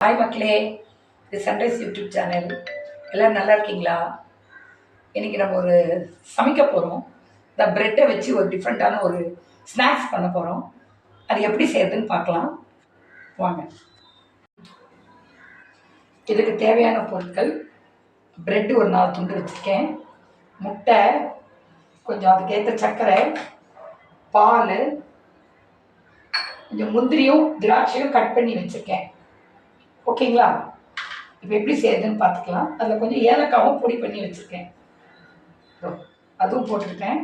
Hi மக்களே, இது sunrise YouTube channel. எல்லோரும் நல்லா இருக்கீங்களா? இன்றைக்கி நம்ம ஒரு சமைக்க போகிறோம். இந்த ப்ரெட்டை வச்சு ஒரு டிஃப்ரெண்ட்டான ஒரு ஸ்நாக்ஸ் பண்ண போகிறோம். அது எப்படி செய்யறதுன்னு பார்க்கலாம் வாங்க. இதுக்கு தேவையான பொருட்கள்: ப்ரெட்டு ஒரு 4 துண்டு வச்சுருக்கேன், முட்டை, கொஞ்சம் அதுக்கேற்ற சர்க்கரை, பால், கொஞ்சம் முந்திரியும் திராட்சையும் கட் பண்ணி வச்சுருக்கேன். ஓகேங்களா? இப்போ எப்படி செய்யறதுன்னு பார்த்துக்கலாம். அதில் கொஞ்சம் ஏலக்காவும் பொடி பண்ணி வச்சுருக்கேன், அதுவும் போட்டுருக்கேன்.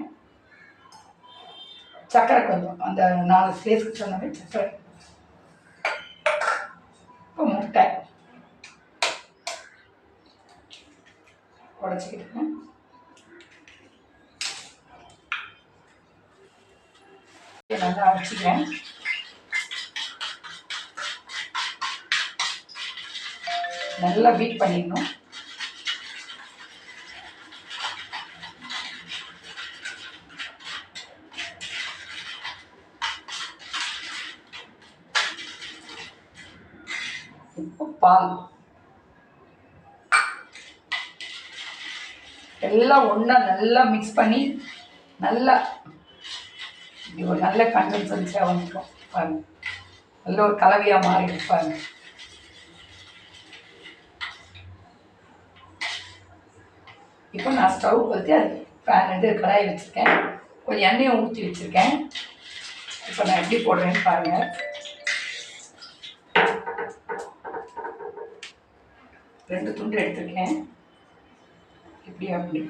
சர்க்கரை கொஞ்சம் அந்த 4 ஸ்லேஸ்க்கு சொன்னாவே சர்க்கரை. இப்போ முட்டை உடச்சிக்கிட்டேன். நல்லா அரைச்சிக்கிறேன். நல்லா பீட் பண்ணிடணும். இப்போ பால் எல்லாம் ஒன்றா நல்லா மிக்ஸ் பண்ணி நல்லா இப்படி ஒரு நல்ல கன்சிஸ்டன்சியாக வந்துடும் பாருங்க. நல்ல ஒரு கலவையாக மாறி இருப்பாங்க. இப்போ நான் ஸ்டவ் பற்றி அது கடாயை வச்சுருக்கேன், கொஞ்சம் எண்ணெயை ஊற்றி வச்சுருக்கேன். இப்போ நான் எப்படி போடுறேன்னு பாருங்கள். 2 துண்டு எடுத்துருக்கேன். இப்படி அப்படி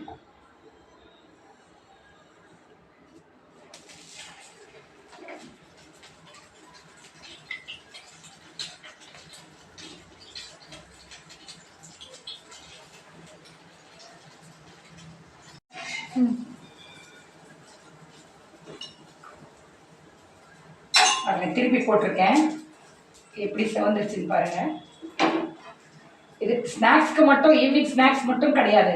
அதில் திருப்பி போட்டிருக்கேன். எப்படி செவந்துருச்சுன்னு பாருங்கள். இது ஸ்நாக்ஸ்க்கு மட்டும், ஈவினிங் ஸ்நாக்ஸ் மட்டும் கிடையாது.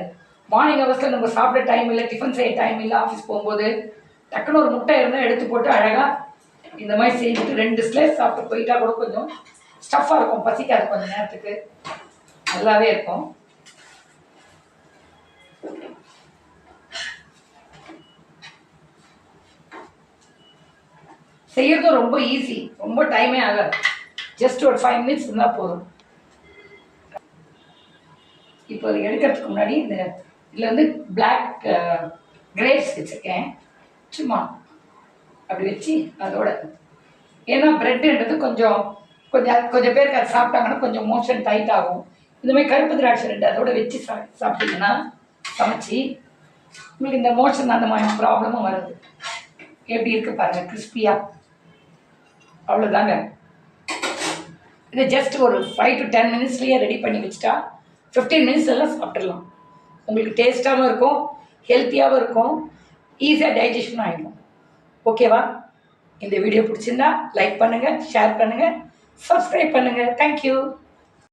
மார்னிங் ஹவர்ஸில் நம்ம சாப்பிட டைம் இல்லை, டிஃபன் செய்ய டைம் இல்லை, ஆஃபீஸ் போகும்போது டக்குன்னு ஒரு முட்டை இருந்தால் எடுத்து போட்டு அழகாக இந்த மாதிரி செஞ்சுட்டு 2 ஸ்லைஸ் சாப்பிட்டு போயிட்டா கூட கொஞ்சம் ஸ்டஃப்பாக இருக்கும், பசிக்காது கொஞ்சம் நேரத்துக்கு, நல்லாவே இருக்கும். செய்யறதும் ரொம்ப ஈஸி, ரொம்ப டைமே ஆகாது. ஜஸ்ட் ஒரு 5 மினிட்ஸ் இருந்தால் போதும். இப்போ எடுக்கிறதுக்கு முன்னாடி இதில் வந்து பிளாக் கிரேப்ஸ் வச்சுருக்கேன். சும்மா அப்படி வச்சு அதோட, ஏன்னா ப்ரெட்டுன்றது கொஞ்சம் பேருக்கு அது சாப்பிட்டாங்கன்னா கொஞ்சம் மோஷன் டைட் ஆகும். இந்த மாதிரி கருப்பு திராட்சை 2 அதோட வச்சு சாப்பிட்டீங்கன்னா சமைச்சி உங்களுக்கு இந்த மோஷன் அந்த மாதிரி ப்ராப்ளமும் வருது. எப்படி இருக்குது பாருங்கள், கிறிஸ்பியாக. அவ்வளோதாங்க. இதை ஜஸ்ட் ஒரு 5 to 10 மினிட்ஸ்லேயே ரெடி பண்ணி வச்சுட்டா 15 மினிட்ஸ் எல்லாம் சாப்பிட்றலாம். உங்களுக்கு டேஸ்ட்டாகவும் இருக்கும், ஹெல்த்தியாகவும் இருக்கும், ஈஸியாக டைஜஷனும் ஆகிடும். ஓகேவா? இந்த வீடியோ பிடிச்சிருந்தா லைக் பண்ணுங்கள், ஷேர் பண்ணுங்கள், சப்ஸ்கிரைப் பண்ணுங்கள். தேங்க்யூ.